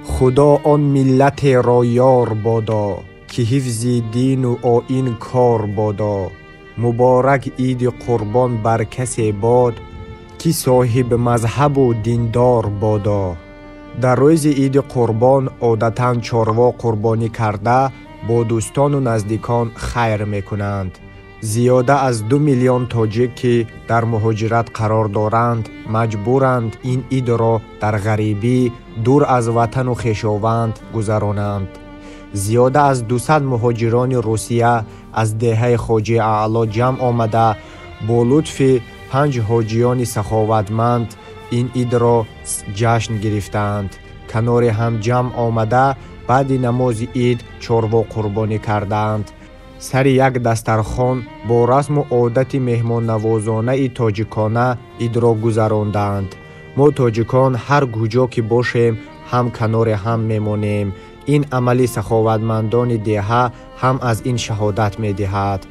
خدا آن ملت را یار بادا، که حفظ دین و آیین کار بادا. مبارک عید قربان بر کسی باد، که صاحب مذهب و دیندار بادا. در روز عید قربان عادتاً چاروا قربانی کرده با دوستان و نزدیکان خیر میکنند. زیاده از 2 میلیون تاجیک که در مهاجرت قرار دارند مجبورند این عید را در غریبی دور از وطن و خویشاوند گذرانند. زیاده از 200 مهاجران روسیه از دهه خواجه اعلی جمع آمده با لطف 5 حاجیان سخاوتمند این عید را جشن گرفتند. کنار هم جمع آمده بعد نماز عید چاروا قربانی کردند. سر یک دسترخوان با رسم و عادت مهمان نوازانه تاجیکانه عید را گذراندند. ما تاجیکان هر کجا که باشیم هم کنار هم میمانیم. این عملی سخاوتمندان دهه هم از این شهادت میدهد.